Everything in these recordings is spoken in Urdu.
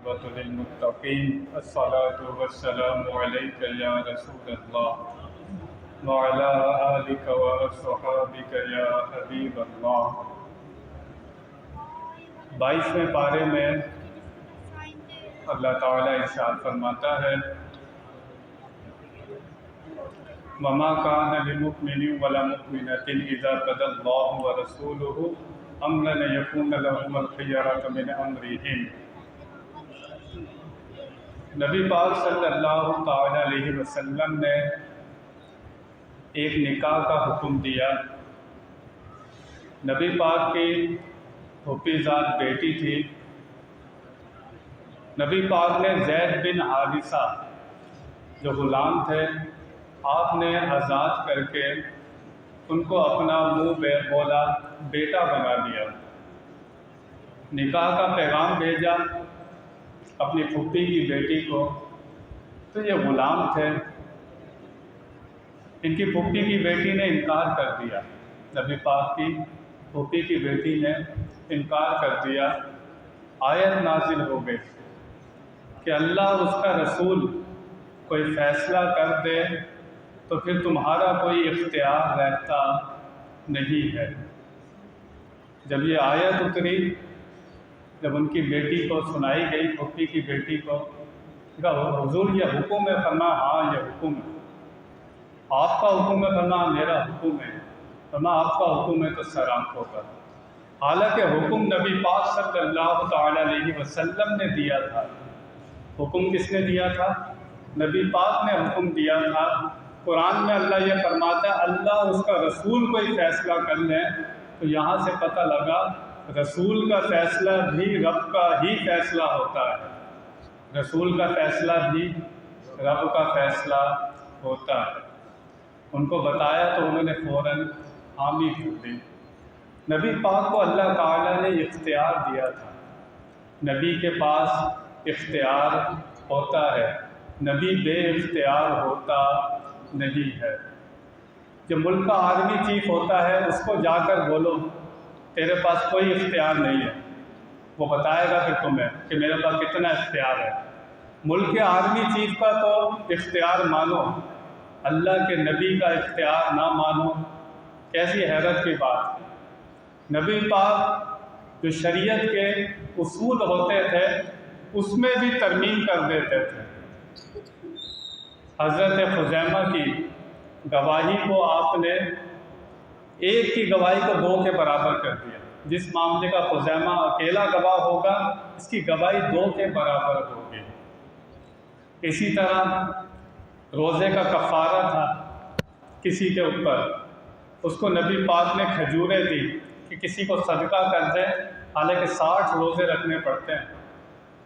والعاقبة للمتقين الصلاة والسلام عليك يا رسول الله وعلى آلك وأصحابك يا حبيب اللہ۔ 22ویں پارے میں اللہ تعالیٰ ارشاد فرماتا ہے وَمَا كَانَ لِمُؤْمِنٍ وَلَا مُؤْمِنَةٍ إِذَا قَضَى اللَّهُ وَرَسُولُهُ أَمْرًا أَن يَكُونَ لَهُمُ الْخِيَرَةُ مِنْ أَمْرِهِمْ۔ نبی پاک صلی اللہ تعالیٰ علیہ وسلم نے ایک نکاح کا حکم دیا۔ نبی پاک کی پھوپھی ذات بیٹی تھی۔ نبی پاک نے زید بن حارثہ جو غلام تھے آپ نے آزاد کر کے ان کو اپنا منہ بولا بیٹا بنا لیا۔ نکاح کا پیغام بھیجا اپنی پھوپھی کی بیٹی کو، تو یہ غلام تھے۔ ان کی پھوپھی کی بیٹی نے انکار کر دیا، نبی پاک کی پھوپھی کی بیٹی نے انکار کر دیا۔ آیت نازل ہو گئی کہ اللہ اور اس کا رسول کوئی فیصلہ کر دے تو پھر تمہارا کوئی اختیار رہتا نہیں ہے۔ جب یہ آیت اتری، جب ان کی بیٹی کو سنائی گئی، پھوپھی کی بیٹی کو، کہا حضور یہ حکم ہے؟ فرمایا ہاں یہ حکم ہے۔ آپ کا حکم ہے؟ فرمایا میرا حکم ہے۔ فرمایا آپ کا حکم ہے تو سر آنکھوں پر۔ حالانکہ حکم نبی پاک صلی اللہ تعالیٰ علیہ وسلم نے دیا تھا۔ حکم کس نے دیا تھا؟ نبی پاک نے حکم دیا تھا۔ قرآن میں اللہ یہ فرماتا ہے اللہ اور اس کا رسول کوئی فیصلہ کر لیں، تو یہاں سے پتہ لگا رسول کا فیصلہ بھی رب کا ہی فیصلہ ہوتا ہے۔ رسول کا فیصلہ بھی رب کا فیصلہ ہوتا ہے۔ ان کو بتایا تو انہوں نے فوراً حامی کر دی۔ نبی پاک کو اللہ تعالیٰ نے اختیار دیا تھا۔ نبی کے پاس اختیار ہوتا ہے، نبی بے اختیار ہوتا نہیں ہے۔ جو ملک کا آرمی چیف ہوتا ہے اس کو جا کر بولو تیرے پاس کوئی اختیار نہیں ہے، وہ بتائے گا پھر تمہیں کہ میرے پاس کتنا اختیار ہے۔ ملک کے آرمی چیف کا تو اختیار مانو، اللہ کے نبی کا اختیار نہ مانو، کیسی حیرت کی بات۔ نبی پاک جو شریعت کے اصول ہوتے تھے اس میں بھی ترمیم کر دیتے تھے۔ حضرت خزیمہ کی گواہی کو آپ نے ایک کی گواہی کو دو کے برابر کر دیا۔ جس معاملے کا خزیمہ اکیلا گواہ ہوگا اس کی گواہی دو کے برابر ہوگی۔ اسی طرح روزے کا کفارہ تھا کسی کے اوپر، اس کو نبی پاک نے کھجوریں دی کہ کسی کو صدقہ کر دے، حالانکہ 60 روزے رکھنے پڑتے ہیں۔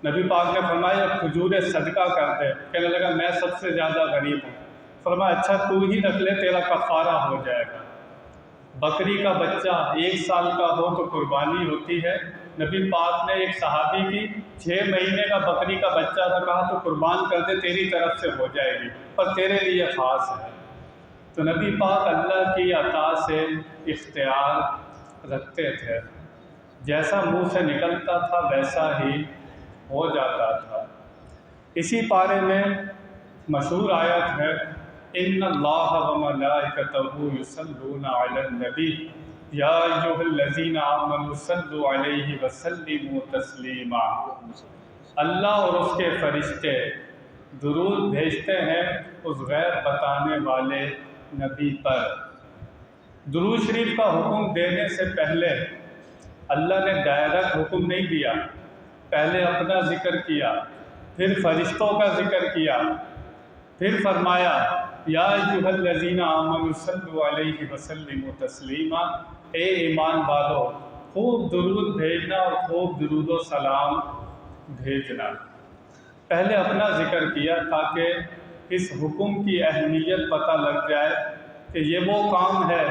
نبی پاک نے فرمایا کھجوریں صدقہ کر دے، کہنے لگا میں سب سے زیادہ غریب ہوں۔ فرمایا اچھا تو ہی رکھ لے، تیرا کفارہ ہو جائے گا۔ بکری کا بچہ 1 سال کا ہو تو قربانی ہوتی ہے۔ نبی پاک نے ایک صحابی کی 6 مہینے کا بکری کا بچہ تھا، کہا تو قربان کر دے تیری طرف سے ہو جائے گی، پر تیرے لیے خاص ہے۔ تو نبی پاک اللہ کی عطا سے اختیار رکھتے تھے، جیسا منہ سے نکلتا تھا ویسا ہی ہو جاتا تھا۔ اسی پارے میں مشہور آیت ہے ان اللہ وملائکتہ یصلون علی النبی یا ایھا الذین آمنوا صلوا علیہ وسلموا تسلیما۔ اللہ اور اس کے فرشتے درود بھیجتے ہیں اس غیب بتانے والے نبی پر۔ درود شریف کا حکم دینے سے پہلے اللہ نے ڈائریکٹ حکم نہیں دیا، پہلے اپنا ذکر کیا، پھر فرشتوں کا ذکر کیا، پھر فرمایا یا ایھا الذین آمنوا صلوا علیہ وسلموا تسلیما، اے ایمان والو خوب درود بھیجنا اور خوب درود و سلام بھیجنا۔ پہلے اپنا ذکر کیا تاکہ اس حکم کی اہمیت پتہ لگ جائے کہ یہ وہ کام ہے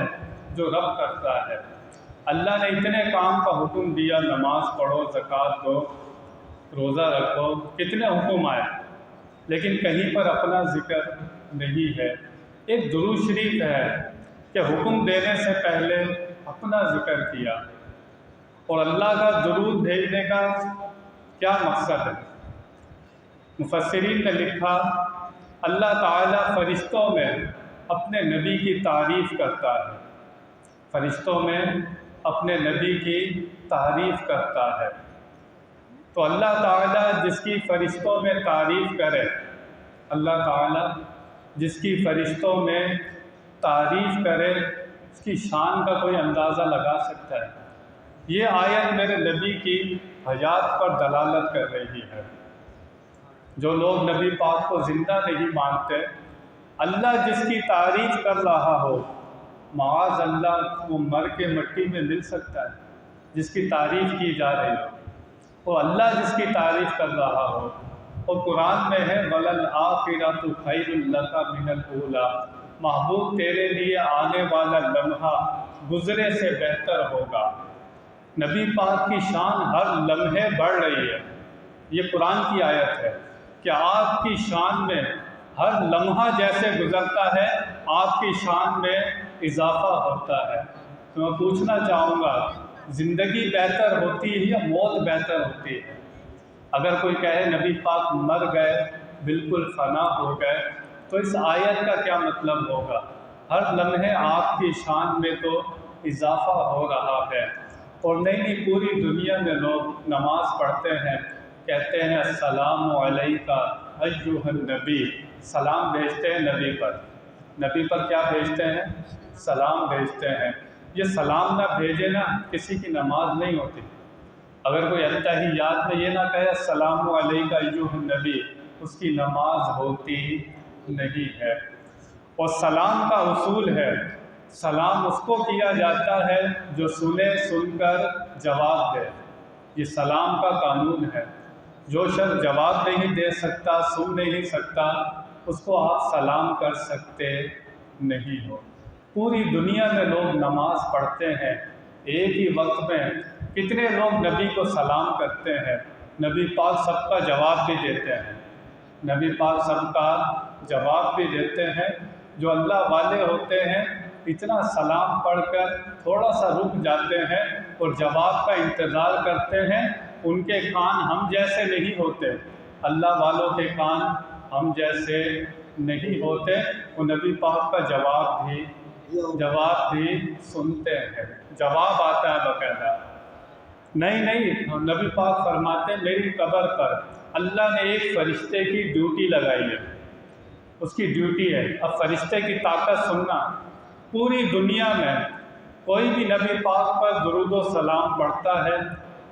جو رب کرتا ہے۔ اللہ نے اتنے کام کا حکم دیا، نماز پڑھو، زکوٰۃ دو، روزہ رکھو، کتنے حکم آئے، لیکن کہیں پر اپنا ذکر نہیں ہے۔ ایک درود شریف ہے کہ حکم دینے سے پہلے اپنا ذکر کیا، اور اللہ کا درود بھیجنے کا کیا مقصد ہے؟ مفسرین نے لکھا اللہ تعالیٰ فرشتوں میں اپنے نبی کی تعریف کرتا ہے، فرشتوں میں اپنے نبی کی تعریف کرتا ہے۔ تو اللہ تعالیٰ جس کی فرشتوں میں تعریف کرے، اللہ تعالیٰ جس کی فرشتوں میں تعریف کرے، اس کی شان کا کوئی اندازہ لگا سکتا ہے؟ یہ آیت میرے نبی کی حیات پر دلالت کر رہی ہے۔ جو لوگ نبی پاک کو زندہ نہیں مانتے، اللہ جس کی تعریف کر رہا ہو، معاذ اللہ وہ مر کے مٹی میں مل سکتا ہے؟ جس کی تعریف کی جا رہی ہو وہ اللہ جس کی تعریف کر رہا ہو۔ اور قرآن میں ہے وَلَلْآخِرَةُ خَيْرٌ لَكَ مِنَ الْأُولَىٰ، محبوب تیرے لیے آنے والا لمحہ گزرے سے بہتر ہوگا۔ نبی پاک کی شان ہر لمحے بڑھ رہی ہے، یہ قرآن کی آیت ہے کہ آپ کی شان میں ہر لمحہ جیسے گزرتا ہے آپ کی شان میں اضافہ ہوتا ہے۔ تو میں پوچھنا چاہوں گا، زندگی بہتر ہوتی ہے یا موت بہتر ہوتی ہے؟ اگر کوئی کہے نبی پاک مر گئے، بالکل فنا ہو گئے، تو اس آیت کا کیا مطلب ہوگا؟ ہر لمحے آپ کی شان میں تو اضافہ ہو رہا ہے۔ اور نہیں پوری دنیا میں لوگ نماز پڑھتے ہیں، کہتے ہیں السلام علیکہ ایھا النبی، سلام بھیجتے ہیں نبی پر۔ نبی پر کیا بھیجتے ہیں؟ سلام بھیجتے ہیں۔ یہ سلام نہ بھیجے نا کسی کی نماز نہیں ہوتی۔ اگر کوئی اتحیات میں یہ نہ کہے السلام علیکہ ایھا النبی، اس کی نماز ہوتی نہیں ہے۔ اور سلام کا اصول ہے، سلام اس کو کیا جاتا ہے جو سنے سن کر جواب دے، یہ سلام کا قانون ہے۔ جو شخص جواب نہیں دے سکتا، سن نہیں سکتا، اس کو آپ سلام کر سکتے نہیں ہو۔ پوری دنیا میں لوگ نماز پڑھتے ہیں، ایک ہی وقت میں کتنے لوگ نبی کو سلام کرتے ہیں، نبی پاک سب کا جواب بھی دیتے ہیں، نبی پاک سب کا جواب بھی دیتے ہیں۔ جو اللہ والے ہوتے ہیں اتنا سلام پڑھ کر تھوڑا سا رک جاتے ہیں اور جواب کا انتظار کرتے ہیں۔ ان کے کان ہم جیسے نہیں ہوتے، اللہ والوں کے کان ہم جیسے نہیں ہوتے، وہ نبی پاک کا جواب بھی سنتے ہیں، جواب آتا ہے باقاعدہ۔ نہیں نبی پاک فرماتے میری قبر پر اللہ نے ایک فرشتے کی ڈیوٹی لگائی ہے، اس کی ڈیوٹی ہے۔ اب فرشتے کی طاقت سننا، پوری دنیا میں کوئی بھی نبی پاک پر درود و سلام پڑھتا ہے،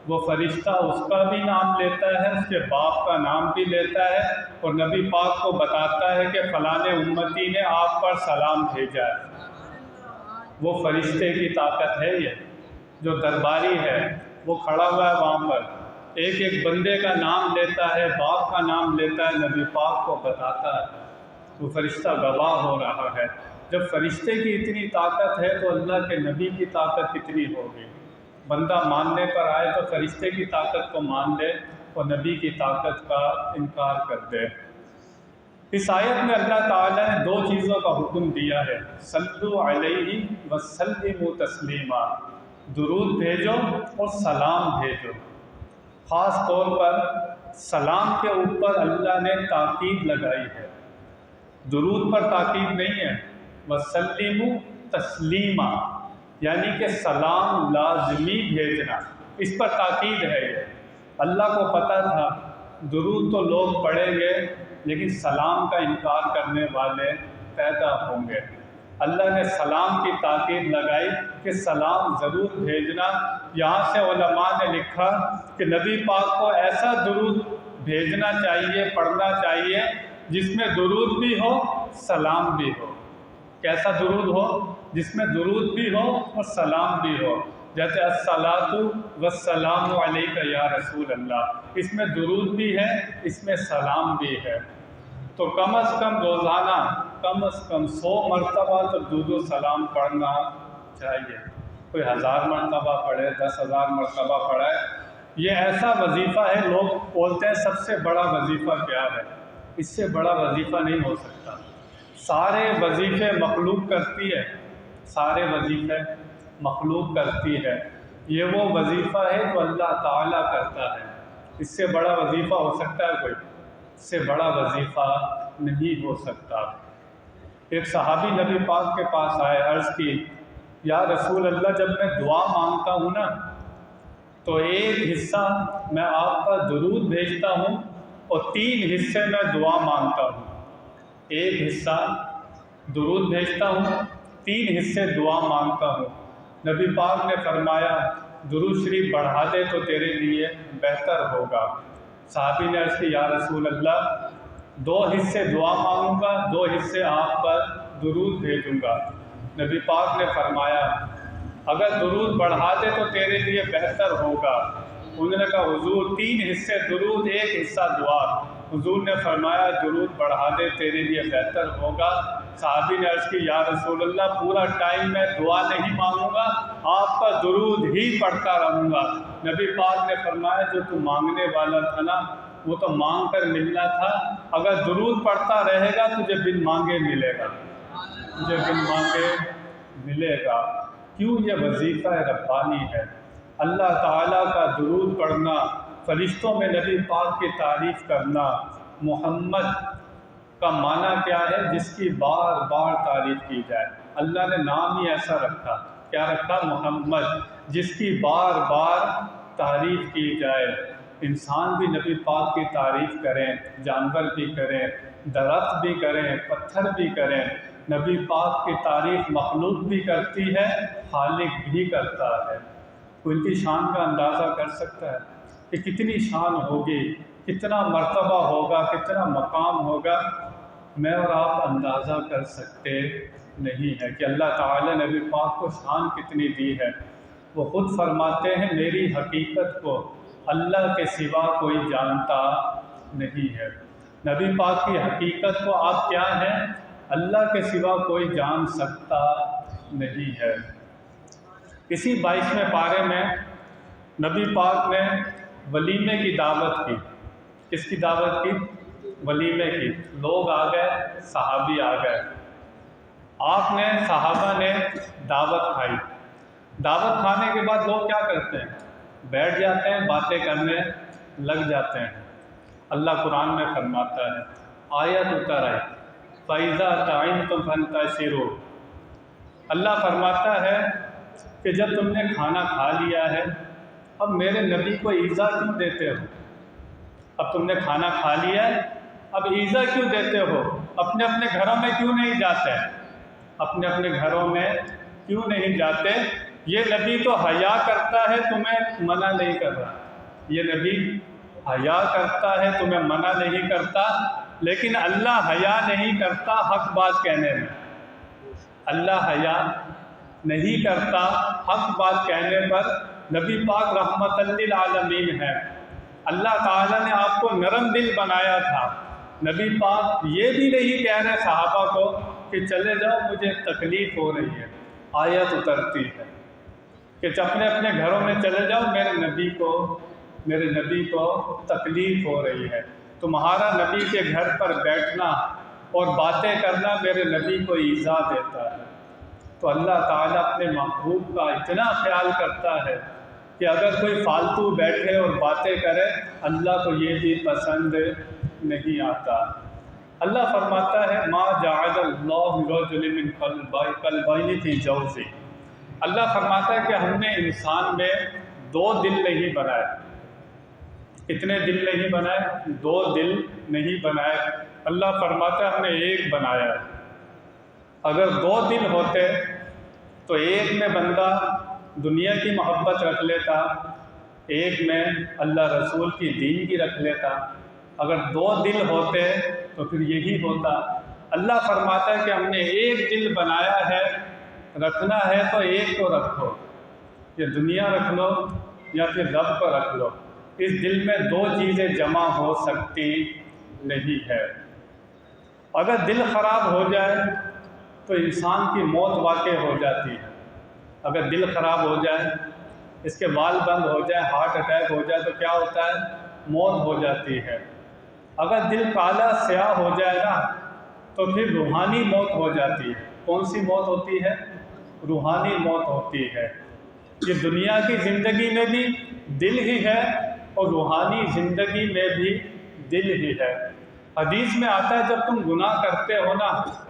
وہ فرشتہ اس کا بھی نام لیتا ہے، اس کے باپ کا نام بھی لیتا ہے، اور نبی پاک کو بتاتا ہے کہ فلاں امتی نے آپ پر سلام بھیجا ہے۔ وہ فرشتے کی طاقت ہے یہ، جو درباری ہے وہ کھڑا ہوا ہے وہاں پر، ایک ایک بندے کا نام لیتا ہے، باپ کا نام لیتا ہے، نبی پاک کو بتاتا ہے، وہ فرشتہ گواہ ہو رہا ہے۔ جب فرشتے کی اتنی طاقت ہے تو اللہ کے نبی کی طاقت کتنی ہوگی؟ بندہ ماننے پر آئے تو فرشتے کی طاقت کو مان لے اور نبی کی طاقت کا انکار کر دے۔ اس آیت میں اللہ تعالیٰ نے دو چیزوں کا حکم دیا ہے، صلو علیہ وسلموا تسلیما، درود بھیجو اور سلام بھیجو۔ خاص طور پر سلام کے اوپر اللہ نے تاکید لگائی ہے، درود پر تاکید نہیں ہے۔ وسلموا تسلیما یعنی کہ سلام لازمی بھیجنا، اس پر تاکید ہے۔ یہ اللہ کو پتہ تھا درود تو لوگ پڑھیں گے لیکن سلام کا انکار کرنے والے پیدا ہوں گے۔ اللہ نے سلام کی تاکید لگائی کہ سلام ضرور بھیجنا۔ یہاں سے علماء نے لکھا کہ نبی پاک کو ایسا درود بھیجنا چاہیے، پڑھنا چاہیے جس میں درود بھی ہو سلام بھی ہو۔ کیسا درود ہو؟ جس میں درود بھی ہو اور سلام بھی ہو، جیسے الصلاۃ والسلام علیک یا رسول اللہ، اس میں درود بھی ہے، اس میں سلام بھی ہے۔ تو کم از کم روزانہ کم از کم 100 مرتبہ تو درود و سلام پڑھنا چاہیے۔ کوئی 1000 مرتبہ پڑھے، 10,000 مرتبہ پڑھے، یہ ایسا وظیفہ ہے۔ لوگ بولتے ہیں سب سے بڑا وظیفہ کیا ہے؟ اس سے بڑا وظیفہ نہیں ہو سکتا۔ سارے وظیفے مخلوق کرتی ہے، سارے وظیفے مخلوق کرتی ہے، یہ وہ وظیفہ ہے جو اللہ تعالیٰ کرتا ہے۔ اس سے بڑا وظیفہ ہو سکتا ہے کوئی؟ سے بڑا وظیفہ نہیں ہو سکتا۔ ایک صحابی نبی پاک کے پاس آئے، عرض کی یا رسول اللہ جب میں دعا مانگتا ہوں نا تو ایک حصہ میں آپ پر درود بھیجتا ہوں اور 3 حصے میں دعا مانگتا ہوں۔ ایک حصہ درود بھیجتا ہوں، 3 حصے دعا مانگتا ہوں۔ نبی پاک نے فرمایا درود شریف بڑھا دے تو تیرے لیے بہتر ہوگا۔ صحابی نے عرض کی یا رسول اللہ 2 حصے دعا مانگوں گا، 2 حصے آپ پر درود بھیجوں گا۔ نبی پاک نے فرمایا اگر درود بڑھا دے تو تیرے لیے بہتر ہوگا۔ انہوں نے کہا حضور 3 حصے درود 1 حصہ دعا۔ حضور نے فرمایا درود بڑھا دے تیرے لیے بہتر ہوگا۔ صحابی نے عرض کی یا رسول اللہ پورا ٹائم میں دعا نہیں مانگوں گا، آپ کا درود ہی پڑھتا رہوں گا۔ نبی پاک نے فرمایا جو تو مانگنے والا تھا نا وہ تو مانگ کر ملنا تھا، اگر درود پڑھتا رہے گا تجھے بن مانگے ملے گا، تجھے بن مانگے ملے گا۔ کیوں؟ یہ وظیفہ ربانی ہے۔ اللہ تعالیٰ کا درود پڑھنا، فرشتوں میں نبی پاک کی تعریف کرنا۔ محمد کا معنی کیا ہے؟ جس کی بار بار تعریف کی جائے۔ اللہ نے نام ہی ایسا رکھا، کیا رکھا؟ محمد، جس کی بار بار تعریف کی جائے۔ انسان بھی نبی پاک کی تعریف کریں، جانور بھی کریں، درخت بھی کریں، پتھر بھی کریں۔ نبی پاک کی تعریف مخلوق بھی کرتی ہے، خالق بھی کرتا ہے۔ تو ان کی شان کا اندازہ کر سکتا ہے کہ کتنی شان ہوگی، کتنا مرتبہ ہوگا، کتنا مقام ہوگا، میں اور آپ اندازہ کر سکتے نہیں ہے کہ اللہ تعالیٰ نے نبی پاک کو شان کتنی دی ہے۔ وہ خود فرماتے ہیں میری حقیقت کو اللہ کے سوا کوئی جانتا نہیں ہے۔ نبی پاک کی حقیقت کو آپ کیا ہیں؟ اللہ کے سوا کوئی جان سکتا نہیں ہے۔ اسی 22ویں پارے میں نبی پاک نے ولیمے کی دعوت کی۔ کس کی دعوت کی؟ ولیمے کی۔ لوگ آ گئے، صحابی آ گئے، آپ نے صحابہ نے دعوت کھائی۔ دعوت کھانے کے بعد لوگ کیا کرتے ہیں؟ بیٹھ جاتے ہیں، باتیں کرنے لگ جاتے ہیں۔ اللہ قرآن میں فرماتا ہے آیت اتر آئی فَإِذَا طَعِمْتُمْ فَانْتَشِرُوا۔ اللہ فرماتا ہے کہ جب تم نے کھانا کھا لیا ہے اب میرے نبی کو ایذا کیوں دیتے ہو؟ اب تم نے کھانا کھا لیا ہے، اب ایذا کیوں دیتے ہو؟ اپنے اپنے گھروں میں کیوں نہیں جاتے؟ اپنے اپنے گھروں میں کیوں نہیں جاتے؟ یہ نبی تو حیا کرتا ہے، تمہیں منع نہیں کر رہا۔ یہ نبی حیا کرتا ہے، تمہیں منع نہیں کرتا، لیکن اللہ حیا نہیں کرتا حق بات کہنے میں۔ اللہ حیا نہیں کرتا حق بات کہنے پر۔ نبی پاک رحمت للعالمین ہے، اللہ تعالیٰ نے آپ کو نرم دل بنایا تھا۔ نبی پاک یہ بھی نہیں کہہ رہے صحابہ کو کہ چلے جاؤ مجھے تکلیف ہو رہی ہے۔ آیت اترتی ہے کہ اپنے اپنے گھروں میں چلے جاؤ، میرے نبی کو تکلیف ہو رہی ہے۔ تمہارا نبی کے گھر پر بیٹھنا اور باتیں کرنا میرے نبی کو ایذا دیتا ہے۔ تو اللہ تعالیٰ اپنے محبوب کا اتنا خیال کرتا ہے کہ اگر کوئی فالتو بیٹھے اور باتیں کرے اللہ کو یہ بھی پسند نہیں آتا۔ اللہ فرماتا ہے ما جعل اللہ لرجل من قلبین فی جوفہ۔ اللہ فرماتا ہے کہ ہم نے انسان میں 2 دل نہیں بنائے۔ کتنے دل نہیں بنائے؟ 2 دل نہیں بنائے۔ اللہ فرماتا ہے ہم نے 1 بنایا۔ اگر 2 دل ہوتے تو ایک میں بندہ دنیا کی محبت رکھ لیتا، ایک میں اللہ رسول کی دین کی رکھ لیتا۔ اگر 2 دل ہوتے تو پھر یہی ہوتا۔ اللہ فرماتا ہے کہ ہم نے 1 دل بنایا ہے، رکھنا ہے تو 1 کو رکھو، یا دنیا رکھ لو یا پھر رب کو رکھ لو۔ اس دل میں 2 چیزیں جمع ہو سکتی نہیں ہے۔ اگر دل خراب ہو جائے تو انسان کی موت واقع ہو جاتی ہے۔ اگر دل خراب ہو جائے، اس کے بال بند ہو جائے، ہارٹ اٹیک ہو جائے تو کیا ہوتا ہے؟ موت ہو جاتی ہے۔ اگر دل کالا سیاہ ہو جائے نا تو پھر روحانی موت ہو جاتی ہے۔ کون سی موت ہوتی ہے؟ روحانی موت ہوتی ہے۔ یہ دنیا کی زندگی میں بھی دل ہی ہے اور روحانی زندگی میں بھی دل ہی ہے۔ حدیث میں آتا ہے جب تم گناہ کرتے ہو نا،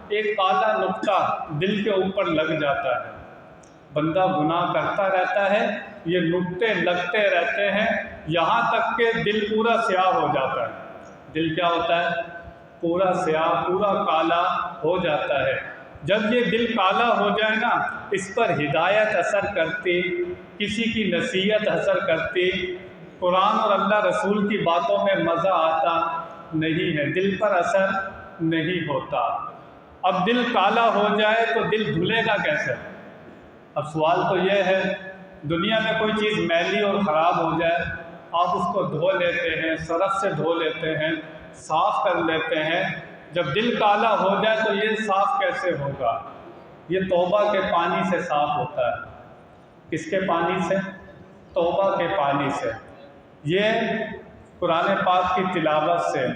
ایک کالا نقطہ دل کے اوپر لگ جاتا ہے، بندہ گناہ کرتا رہتا ہے، یہ نقطے لگتے رہتے ہیں یہاں تک کہ دل پورا سیاہ ہو جاتا ہے۔ دل کیا ہوتا ہے؟ پورا سیاہ، پورا کالا ہو جاتا ہے۔ جب یہ دل کالا ہو جائے نا، اس پر ہدایت اثر کرتی، کسی کی نصیحت اثر کرتی، قرآن اور اللہ رسول کی باتوں میں مزہ آتا نہیں ہے، دل پر اثر نہیں ہوتا۔ اب دل کالا ہو جائے تو دل دھلے گا کیسے؟ اب سوال تو یہ ہے، دنیا میں کوئی چیز میلی اور خراب ہو جائے، آپ اس کو دھو لیتے ہیں، سرف سے دھو لیتے ہیں، صاف کر لیتے ہیں، جب دل کالا ہو جائے تو یہ صاف کیسے ہوگا؟ یہ توبہ کے پانی سے صاف ہوتا ہے۔ کس کے پانی سے؟ توبہ کے پانی سے۔ یہ قرآن پاک کی تلاوت سے،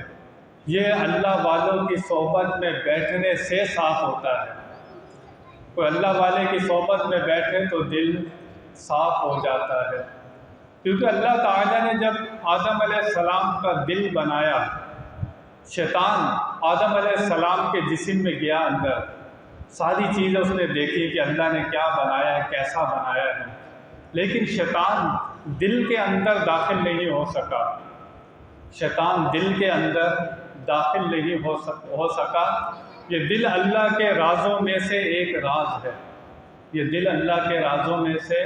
یہ اللہ والوں کی صحبت میں بیٹھنے سے صاف ہوتا ہے۔ کوئی اللہ والے کی صحبت میں بیٹھے تو دل صاف ہو جاتا ہے، کیونکہ اللہ تعالیٰ نے جب آدم علیہ السلام کا دل بنایا، شیطان آدم علیہ السلام کے جسم میں گیا اندر، ساری چیزیں اس نے دیکھی کہ اللہ نے کیا بنایا ہے، کیسا بنایا ہے، لیکن شیطان دل کے اندر داخل نہیں ہو سکا۔ شیطان دل کے اندر داخل نہیں ہو سکا۔ یہ دل اللہ کے رازوں میں سے ایک راز ہے، یہ دل اللہ کے رازوں میں سے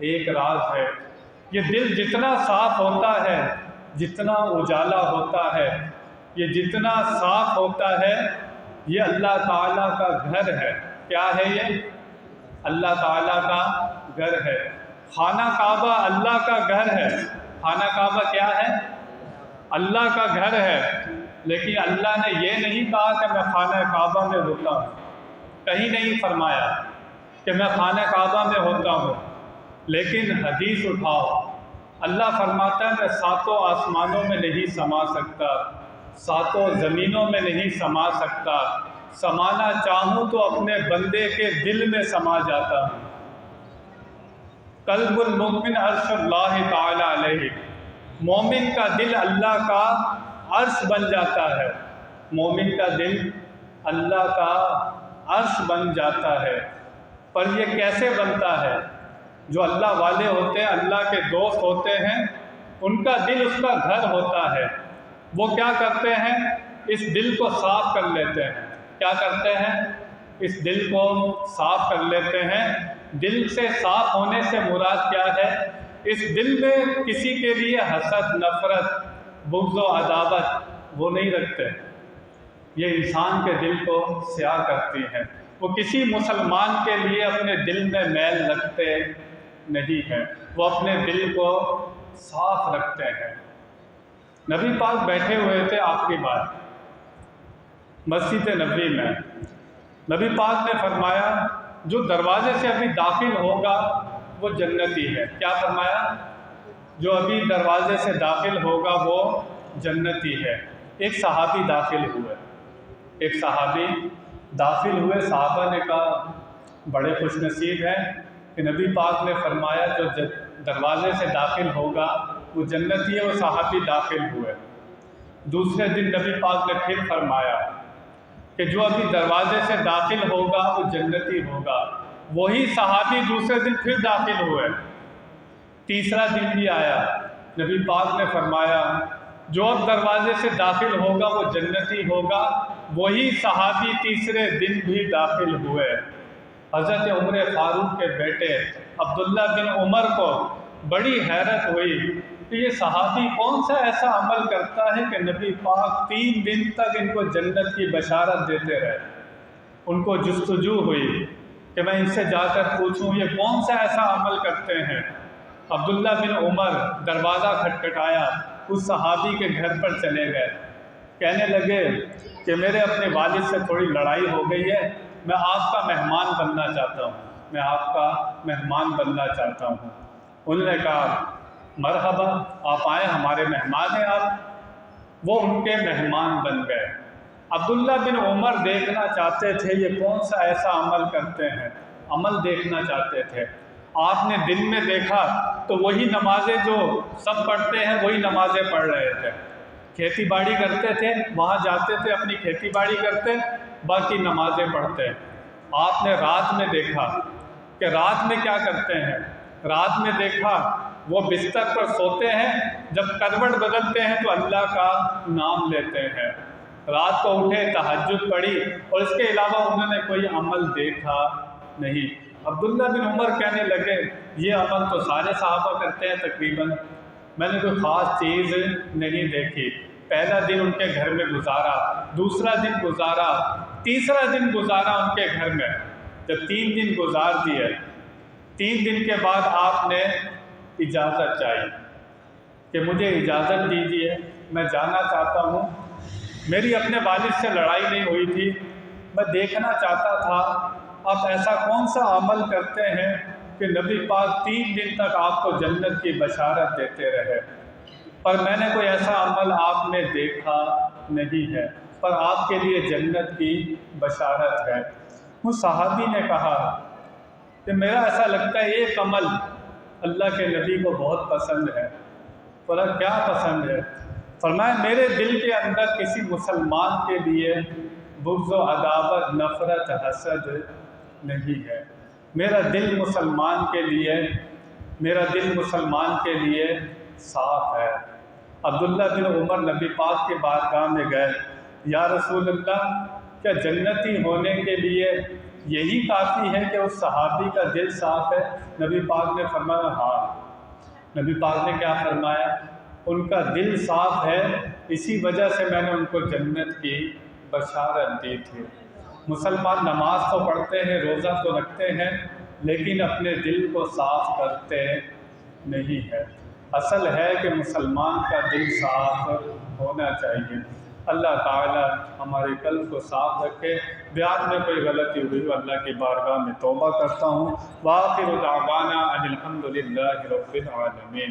ایک راز ہے۔ یہ دل جتنا صاف ہوتا ہے، جتنا اجالا ہوتا ہے، یہ جتنا صاف ہوتا ہے، یہ اللہ تعالیٰ کا گھر ہے۔ کیا ہے یہ؟ اللہ تعالیٰ کا گھر ہے۔ خانہ کعبہ اللہ کا گھر ہے۔ خانہ کعبہ کیا ہے؟ اللہ کا گھر ہے، لیکن اللہ نے یہ نہیں کہا کہ میں خانہ کعبہ میں ہوتا ہوں، کہیں نہیں فرمایا کہ میں خانہ کعبہ میں ہوتا ہوں، لیکن حدیث اٹھاؤ، اللہ فرماتا ہے میں ساتوں آسمانوں میں نہیں سما سکتا، ساتوں زمینوں میں نہیں سما سکتا، سمانا چاہوں تو اپنے بندے کے دل میں سما جاتا ہوں۔ قلب المؤمن عرش اللہ تعالی علیہ، مومن کا دل اللہ کا عرش بن جاتا ہے، مومن کا دل اللہ کا عرش بن جاتا ہے۔ پر یہ کیسے بنتا ہے؟ جو اللہ والے ہوتے ہیں، اللہ کے دوست ہوتے ہیں، ان کا دل اس کا گھر ہوتا ہے۔ وہ کیا کرتے ہیں؟ اس دل کو صاف کر لیتے ہیں۔ کیا کرتے ہیں؟ اس دل کو صاف کر لیتے ہیں۔ دل سے صاف ہونے سے مراد کیا ہے؟ اس دل میں کسی کے لیے حسد، نفرت، بغض و عداوت وہ نہیں رکھتے۔ یہ انسان کے دل کو سیاہ کرتی ہیں۔ وہ کسی مسلمان کے لیے اپنے دل میں میل رکھتے نہیں ہیں، وہ اپنے دل کو صاف رکھتے ہیں۔ نبی پاک بیٹھے ہوئے تھے آخری بار مسجد نبوی میں، نبی پاک نے فرمایا جو دروازے سے ابھی داخل ہوگا وہ جنتی ہے۔ کیا فرمایا؟ جو ابھی دروازے سے داخل ہوگا وہ جنتی ہے۔ ایک صحابی داخل ہوئے، ایک صحابی داخل ہوئے، صحابہ نے کہا بڑے خوش نصیب ہیں کہ نبی پاک نے فرمایا جو دروازے سے داخل ہوگا وہ جنتی ہے، وہ صحابی داخل ہوئے۔ دوسرے دن نبی پاک نے پھر فرمایا کہ جو ابھی دروازے سے داخل ہوگا وہ جنتی ہوگا، وہی صحابی دوسرے دن پھر داخل ہوئے۔ تیسرا دن بھی آیا، نبی پاک نے فرمایا جو اب دروازے سے داخل ہوگا وہ جنتی ہوگا، وہی صحابی تیسرے دن بھی داخل ہوئے۔ حضرت عمر فاروق کے بیٹے عبداللہ بن عمر کو بڑی حیرت ہوئی کہ یہ صحابی کون سا ایسا عمل کرتا ہے کہ نبی پاک 3 دن تک ان کو جنت کی بشارت دیتے رہے۔ ان کو جستجو ہوئی کہ میں ان سے جا کر پوچھوں یہ کون سا ایسا عمل کرتے ہیں۔ عبداللہ بن عمر دروازہ کھٹکھٹایا، اس صحابی کے گھر پر چلے گئے، کہنے لگے کہ میرے اپنے والد سے تھوڑی لڑائی ہو گئی ہے، میں آپ کا مہمان بننا چاہتا ہوں، میں آپ کا مہمان بننا چاہتا ہوں۔ انہوں نے کہا مرحبا، آپ آئیں، ہمارے مہمان ہیں آپ۔ وہ ان کے مہمان بن گئے۔ عبداللہ بن عمر دیکھنا چاہتے تھے یہ کون سا ایسا عمل کرتے ہیں، عمل دیکھنا چاہتے تھے۔ آپ نے دن میں دیکھا تو وہی نمازیں جو سب پڑھتے ہیں وہی نمازیں پڑھ رہے تھے، کھیتی باڑی کرتے تھے، وہاں جاتے تھے، اپنی کھیتی باڑی کرتے، باقی نمازیں پڑھتے۔ آپ نے رات میں دیکھا کہ رات میں کیا کرتے ہیں، رات میں دیکھا وہ بستر پر سوتے ہیں، جب کروٹ بدلتے ہیں تو اللہ کا نام لیتے ہیں، رات کو اٹھے تہجد پڑھی، اور اس کے علاوہ انہوں نے کوئی عمل دیکھا نہیں۔ عبداللہ بن عمر کہنے لگے یہ عمل تو سارے صحابہ کرتے ہیں تقریباً، میں نے کوئی خاص چیز نہیں دیکھی۔ پہلا دن ان کے گھر میں گزارا، دوسرا دن گزارا، تیسرا دن گزارا ان کے گھر میں۔ جب 3 دن گزار دیے، 3 دن کے بعد آپ نے اجازت چاہی کہ مجھے اجازت دیجیے، میں جانا چاہتا ہوں، میری اپنے والد سے لڑائی نہیں ہوئی تھی، میں دیکھنا چاہتا تھا آپ ایسا کون سا عمل کرتے ہیں کہ نبی پاک 3 دن تک آپ کو جنت کی بشارت دیتے رہے، اور میں نے کوئی ایسا عمل آپ نے دیکھا نہیں ہے، پر آپ کے لیے جنت کی بشارت ہے۔ اس صحابی نے کہا کہ میرا ایسا لگتا ہے ایک عمل اللہ کے نبی کو بہت پسند ہے۔ بولا کیا پسند ہے؟ فرمایا میرے دل کے اندر کسی مسلمان کے لیے بغض و عداوت، نفرت، حسد نہیں ہے، میرا دل مسلمان کے لیے صاف ہے۔ عبداللہ بن عمر نبی پاک کے بارگاہ میں گئے، یا رسول اللہ کیا جنتی ہونے کے لیے یہی کافی ہے کہ اس صحابی کا دل صاف ہے؟ نبی پاک نے فرمایا ہاں۔ نبی پاک نے کیا فرمایا؟ ان کا دل صاف ہے، اسی وجہ سے میں نے ان کو جنت کی بشارت دی تھی۔ مسلمان نماز تو پڑھتے ہیں، روزہ تو رکھتے ہیں، لیکن اپنے دل کو صاف کرتے نہیں ہے۔ اصل ہے کہ مسلمان کا دل صاف ہونا چاہیے۔ اللہ تعالی ہمارے قلب کو صاف رکھے۔ بیان میں کوئی غلطی ہوئی تو اللہ کی بارگاہ میں توبہ کرتا ہوں۔ وآخر دعوانا ان الحمد للہ رب العالمین۔